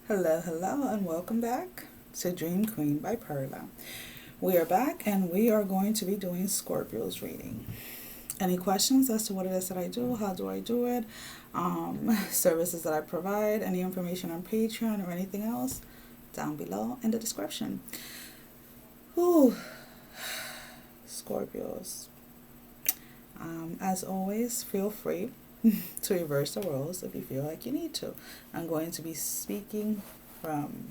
Hello, hello, and welcome back to Dream Queen by Perla. We are back and we are going to be doing Scorpio's reading. Any questions as to what it is that I do? How do I do it? Services that I provide, any information on Patreon or anything else? Down below in the description. Whew. Scorpios. As always, feel free to reverse the roles if you feel like you need to. I'm going to be speaking from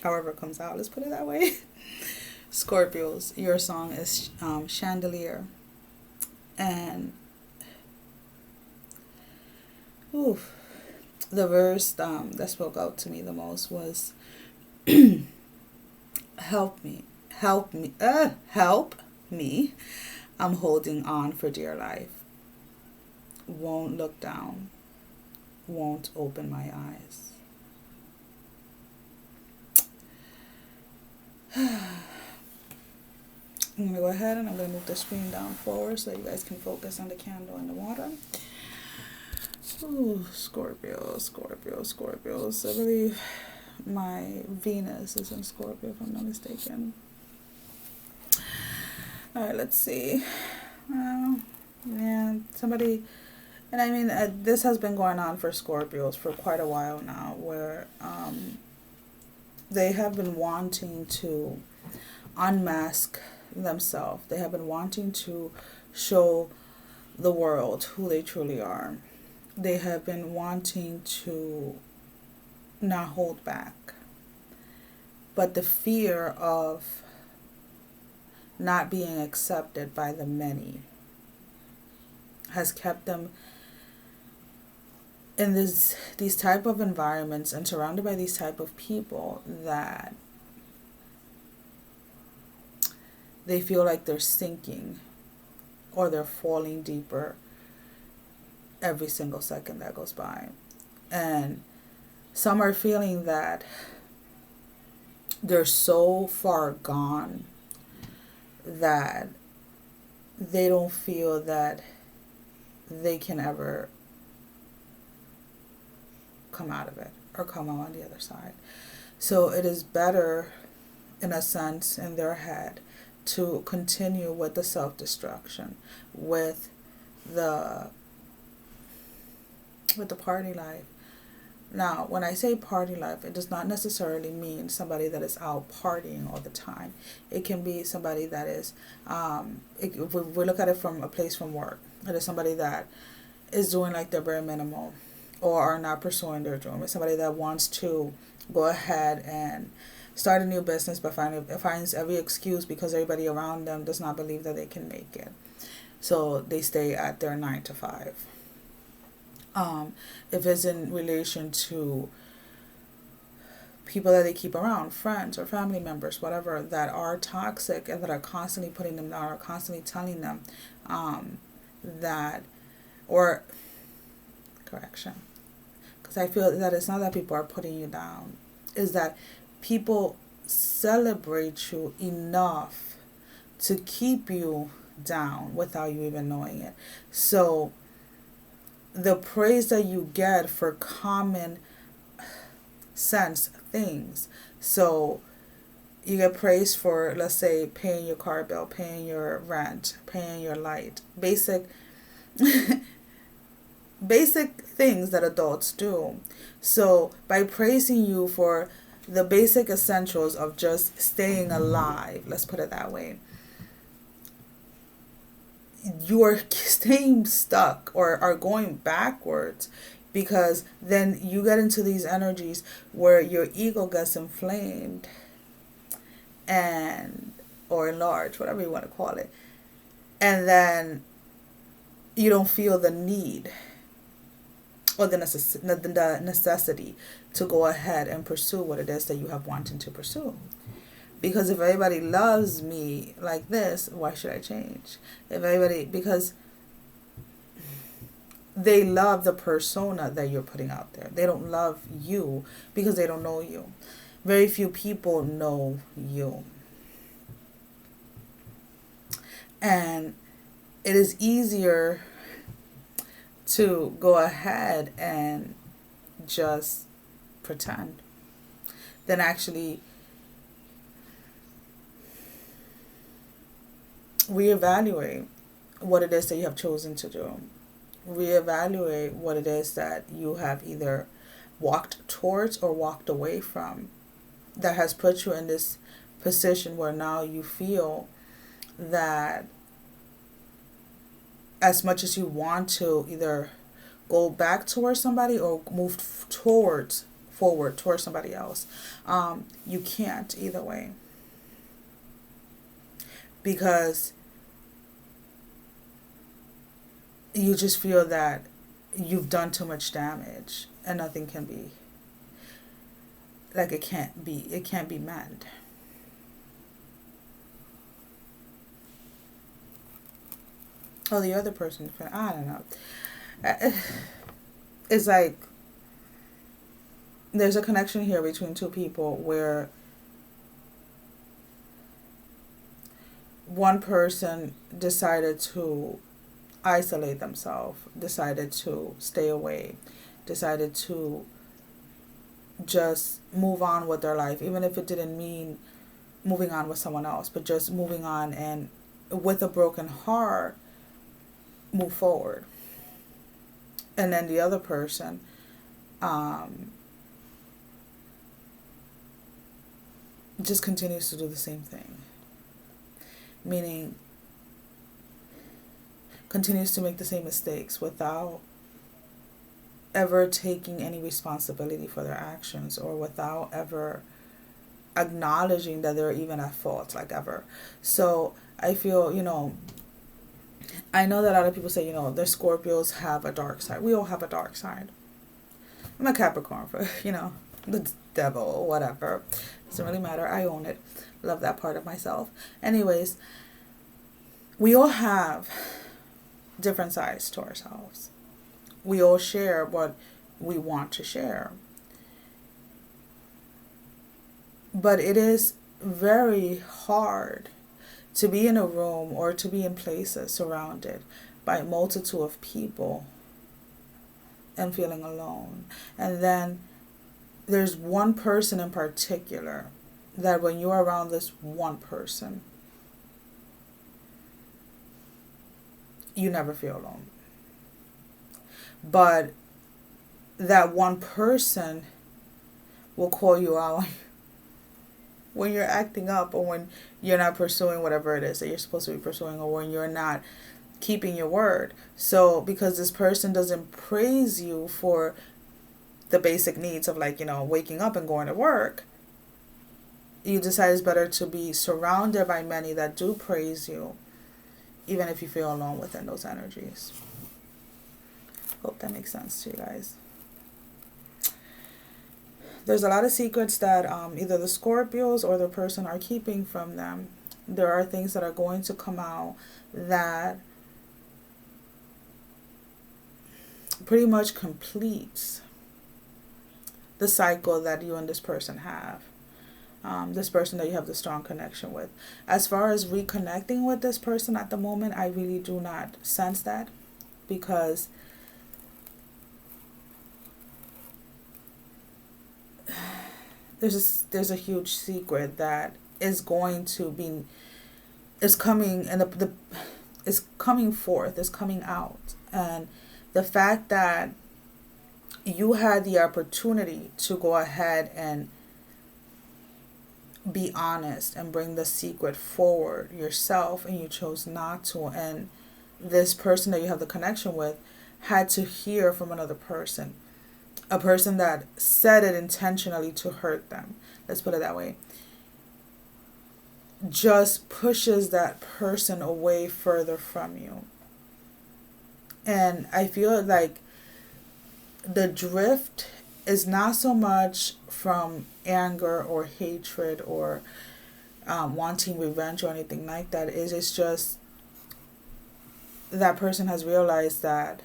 however it comes out, let's put it that way. Scorpios, your song is Chandelier. And the verse that spoke out to me the most was help me. I'm holding on for dear life. Won't look down. Won't open my eyes. I'm going to go ahead and I'm going to move the screen down forward so you guys can focus on the candle and the water. Ooh, Scorpios. I believe my Venus is in Scorpio if I'm not mistaken. Alright, let's see. Somebody, and I mean, this has been going on for Scorpios for quite a while now, where they have been wanting to unmask themselves. They have been wanting to show the world who they truly are. They have been wanting to not hold back. But the fear of not being accepted by the many has kept them in these type of environments and surrounded by these type of people that they feel like they're sinking or they're falling deeper every single second that goes by. And some are feeling that they're so far gone that they don't feel that they can ever come out of it or come out on the other side. So it is better, in a sense, in their head, to continue with the self-destruction, with the party life. Now, when I say party life, it does not necessarily mean somebody that is out partying all the time. It can be somebody that is, if we look at it from a place from work, it is somebody that is doing like their bare minimal or are not pursuing their dream. It's somebody that wants to go ahead and start a new business but finds every excuse because everybody around them does not believe that they can make it. So they stay at their 9 to 5. If it's in relation to people that they keep around, friends or family members, whatever, that are toxic and that are constantly putting them down or constantly telling them that, or correction, because I feel that it's not that people are putting you down, is that people celebrate you enough to keep you down without you even knowing it. So the praise that you get for common sense things. So you get praise for, let's say, paying your car bill, paying your rent, paying your light, basic things that adults do. So by praising you for the basic essentials of just staying alive, let's put it that way, you are staying stuck or are going backwards, because then you get into these energies where your ego gets inflamed and or enlarged, whatever you want to call it, and then you don't feel the need or the necessity to go ahead and pursue what it is that you have wanted to pursue. Because if everybody loves me like this, why should I change? Because they love the persona that you're putting out there. They don't love you because they don't know you. Very few people know you. And it is easier to go ahead and just pretend than actually reevaluate what it is that you have chosen to do. Reevaluate what it is that you have either walked towards or walked away from that has put you in this position where now you feel that as much as you want to either go back towards somebody or move forward towards somebody else, you can't either way, because you just feel that you've done too much damage and nothing can be, like, it can't be mended. Oh, the other person, I don't know. It's like there's a connection here between two people where one person decided to isolate themselves, decided to stay away, decided to just move on with their life, even if it didn't mean moving on with someone else, but just moving on and with a broken heart, move forward. And then the other person just continues to do the same thing, meaning continues to make the same mistakes without ever taking any responsibility for their actions, or without ever acknowledging that they're even at fault, like, ever. So I feel, I know that a lot of people say, the Scorpios have a dark side. We all have a dark side. I'm a Capricorn, for, the devil or whatever. Doesn't really matter. I own it. Love that part of myself. Anyways, we all have different sides to ourselves. We all share what we want to share. But it is very hard to be in a room or to be in places surrounded by a multitude of people and feeling alone. And then there's one person in particular that when you're around this one person, you never feel alone. But that one person will call you out when you're acting up, or when you're not pursuing whatever it is that you're supposed to be pursuing, or when you're not keeping your word. So because this person doesn't praise you for the basic needs of, like, waking up and going to work, you decide it's better to be surrounded by many that do praise you, even if you feel alone within those energies. Hope that makes sense to you guys. There's a lot of secrets that either the Scorpios or the person are keeping from them. There are things that are going to come out that pretty much completes the cycle that you and this person have. This person that you have the strong connection with. As far as reconnecting with this person at the moment, I really do not sense that, because there's a huge secret that is going to be, is coming, and is coming forth, is coming out. And the fact that you had the opportunity to go ahead and be honest and bring the secret forward yourself, and you chose not to, and this person that you have the connection with had to hear from another person, a person that said it intentionally to hurt them, let's put it that way, just pushes that person away further from you. And I feel like the drift is not so much from anger or hatred or wanting revenge or anything like that. It's just that person has realized that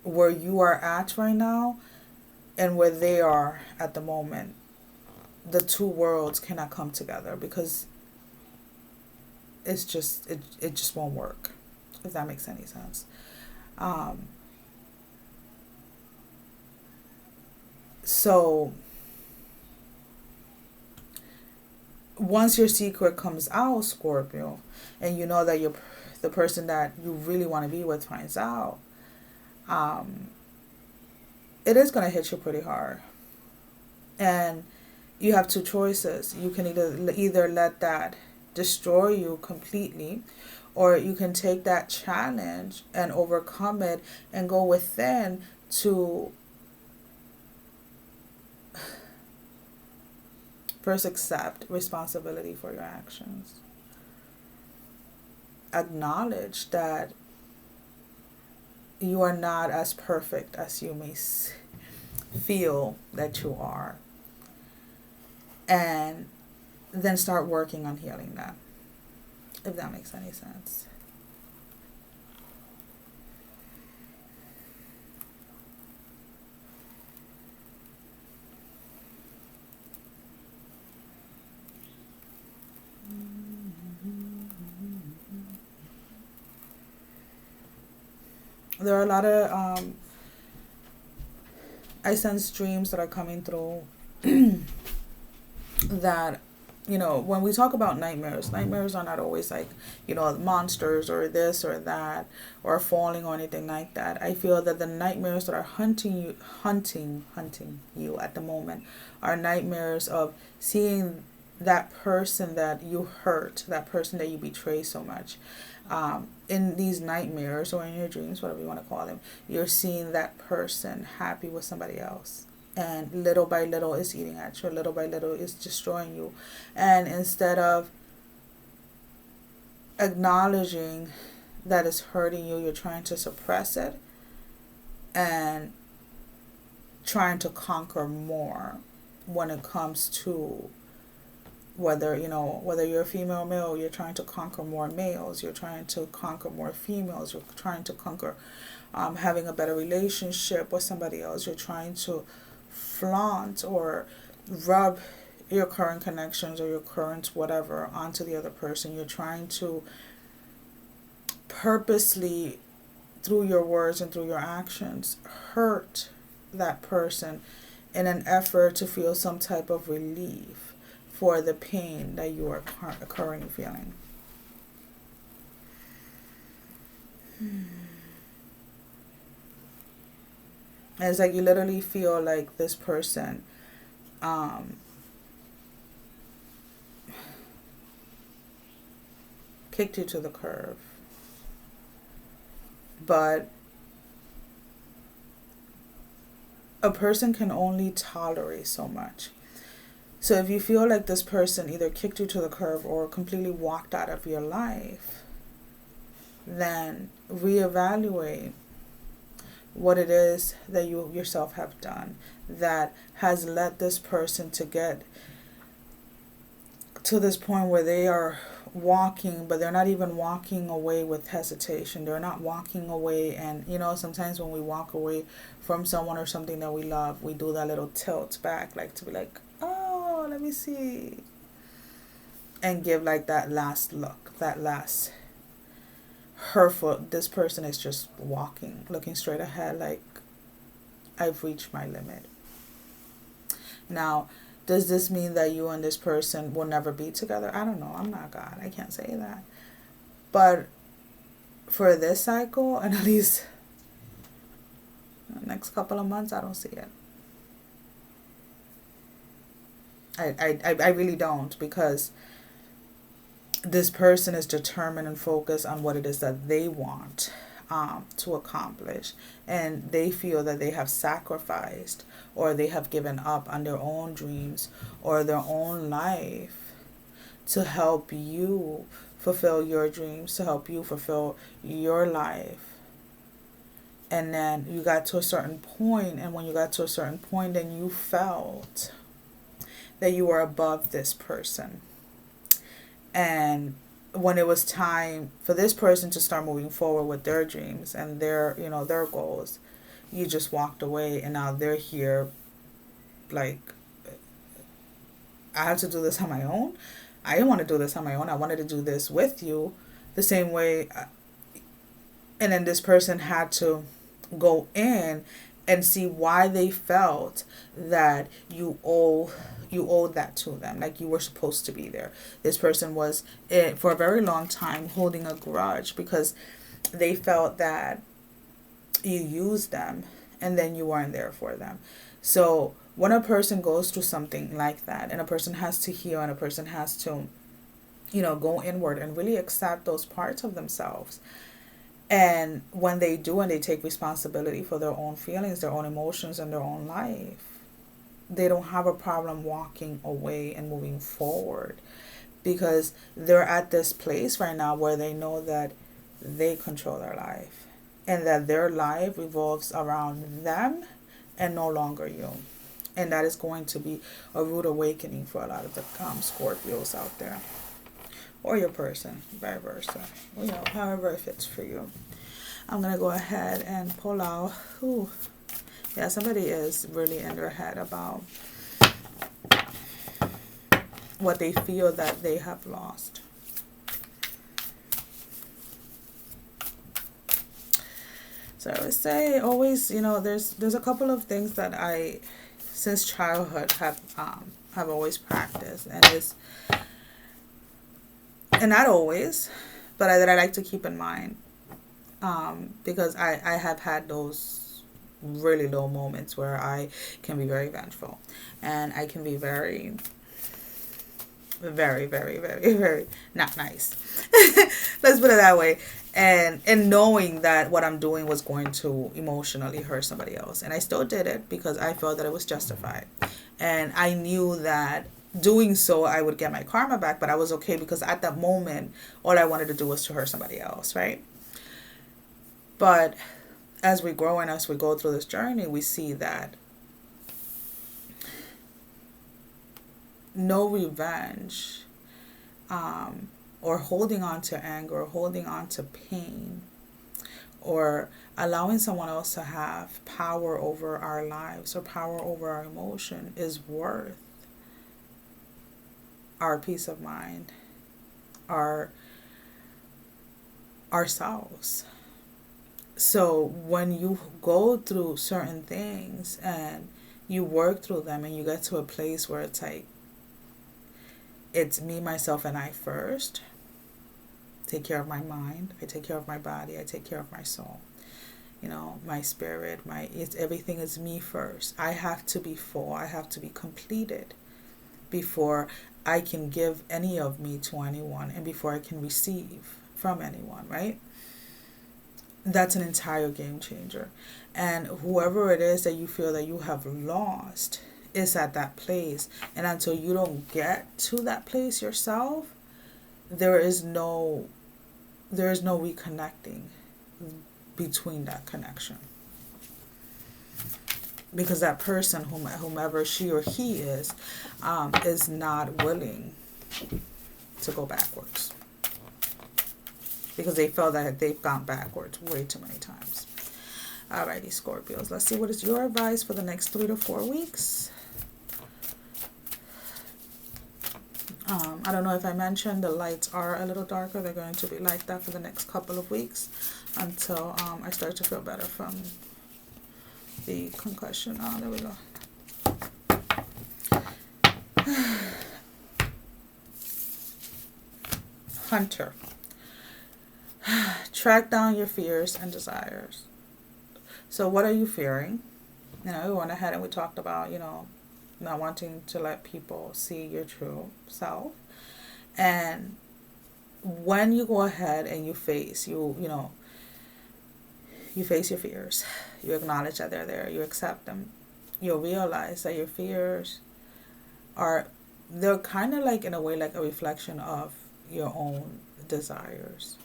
where you are at right now and where they are at the moment, the two worlds cannot come together, because it just won't work, if that makes any sense. Um, so once your secret comes out, Scorpio, and you know that the person that you really want to be with finds out, um, it is going to hit you pretty hard. And you have two choices. You can either let that destroy you completely, or you can take that challenge and overcome it and go within to first accept responsibility for your actions. Acknowledge that you are not as perfect as you may feel that you are. And then start working on healing that, if that makes any sense. There are a lot of I sense dreams that are coming through that, when we talk about nightmares are not always like, monsters or this or that or falling or anything like that. I feel that the nightmares that are hunting you at the moment are nightmares of seeing that person that you hurt, that person that you betray so much. In these nightmares or in your dreams, whatever you want to call them, you're seeing that person happy with somebody else. And little by little it's eating at you. Little by little it's destroying you. And instead of acknowledging that it's hurting you, you're trying to suppress it and trying to conquer more when it comes to whether you're a female or male. You're trying to conquer more males, you're trying to conquer more females, you're trying to conquer having a better relationship with somebody else. You're trying to flaunt or rub your current connections or your current whatever onto the other person. You're trying to purposely, through your words and through your actions, hurt that person in an effort to feel some type of relief for the pain that you are currently feeling. And it's like you literally feel like this person kicked you to the curb. But a person can only tolerate so much. So if you feel like this person either kicked you to the curb or completely walked out of your life, then reevaluate what it is that you yourself have done that has led this person to get to this point where they are walking, but they're not even walking away with hesitation. They're not walking away. And sometimes when we walk away from someone or something that we love, we do that little tilt back, like to be like, oh, let me see, and give like that last look, that last hurtful. This person is just walking, looking straight ahead, like, I've reached my limit. Now, does this mean that you and this person will never be together? I don't know. I'm not God. I can't say that. But for this cycle, and at least the next couple of months, I don't see it. I really don't, because this person is determined and focused on what it is that they want to accomplish, and they feel that they have sacrificed or they have given up on their own dreams or their own life to help you fulfill your dreams, to help you fulfill your life. And then you got to a certain point, and when you got to a certain point, then you felt that you were above this person. And when it was time for this person to start moving forward with their dreams and their goals, you just walked away, and now they're here like, I have to do this on my own. I didn't want to do this on my own. I wanted to do this with you. The same way And then this person had to go in and see why they felt that you owed that to them, like you were supposed to be there. This person was, for a very long time, holding a grudge because they felt that you used them and then you weren't there for them. So when a person goes through something like that, and a person has to heal, and a person has to, go inward and really accept those parts of themselves, and when they do, and they take responsibility for their own feelings, their own emotions, and their own life, they don't have a problem walking away and moving forward, because they're at this place right now where they know that they control their life, and that their life revolves around them and no longer you. And that is going to be a rude awakening for a lot of the Scorpios out there, or your person, vice versa, however it fits for you. I'm going to go ahead and pull out. Ooh. Yeah, somebody is really in their head about what they feel that they have lost. So I would say always, there's a couple of things that I, since childhood, have always practiced, and not always, but that I like to keep in mind, because I have had those really low moments where I can be very vengeful, and I can be very, very, very, very, very not nice. Let's put it that way. And knowing that what I'm doing was going to emotionally hurt somebody else. And I still did it because I felt that it was justified. And I knew that doing so, I would get my karma back, but I was okay because at that moment, all I wanted to do was to hurt somebody else, right? But as we grow and as we go through this journey, we see that no revenge, or holding on to anger, or holding on to pain, or allowing someone else to have power over our lives or power over our emotion is worth our peace of mind, ourselves. So when you go through certain things and you work through them and you get to a place where it's like, it's me, myself, and I first. Take care of my mind. I take care of my body. I take care of my soul. My spirit. Everything is me first. I have to be full. I have to be completed before I can give any of me to anyone, and before I can receive from anyone. Right? That's an entire game changer. And whoever it is that you feel that you have lost is at that place, and until you don't get to that place yourself, there is no reconnecting between that connection, because that person, whomever she or he is not willing to go backwards, because they feel that they've gone backwards way too many times. Alrighty, Scorpios, let's see what is your advice for the next 3 to 4 weeks. I don't know if I mentioned the lights are a little darker. They're going to be like that for the next couple of weeks until I start to feel better from the concussion. Oh, there we go. Hunter. Track down your fears and desires. So what are you fearing? We went ahead and we talked about, not wanting to let people see your true self. And when you go ahead and you face, you face your fears, you acknowledge that they're there, you accept them, you'll realize that your fears they're kind of like, in a way, like a reflection of your own desires.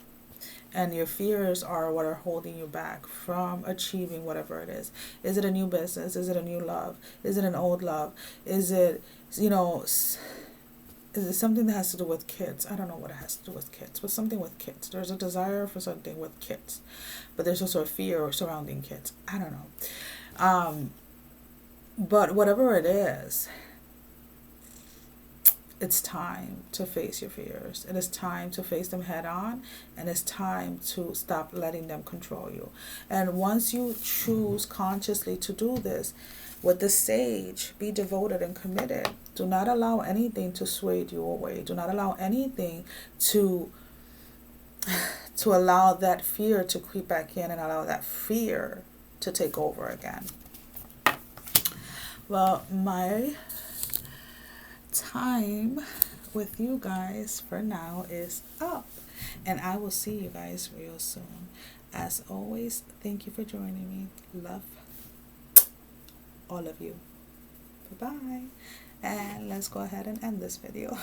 And your fears are what are holding you back from achieving whatever it is. Is it a new business? Is it a new love? Is it an old love? Is it, is it something that has to do with kids? I don't know what it has to do with kids, but something with kids. There's a desire for something with kids, but there's also a fear surrounding kids. I don't know. But whatever it is it's time to face your fears. It is time to face them head on, and it's time to stop letting them control you. And once you choose consciously to do this, with the sage, be devoted and committed. Do not allow anything to sway you away. Do not allow anything to allow that fear to creep back in and allow that fear to take over again. Well, my time with you guys for now is up, and I will see you guys real soon. As always, thank you for joining me. Love all of you. Bye-bye. And let's go ahead and end this video.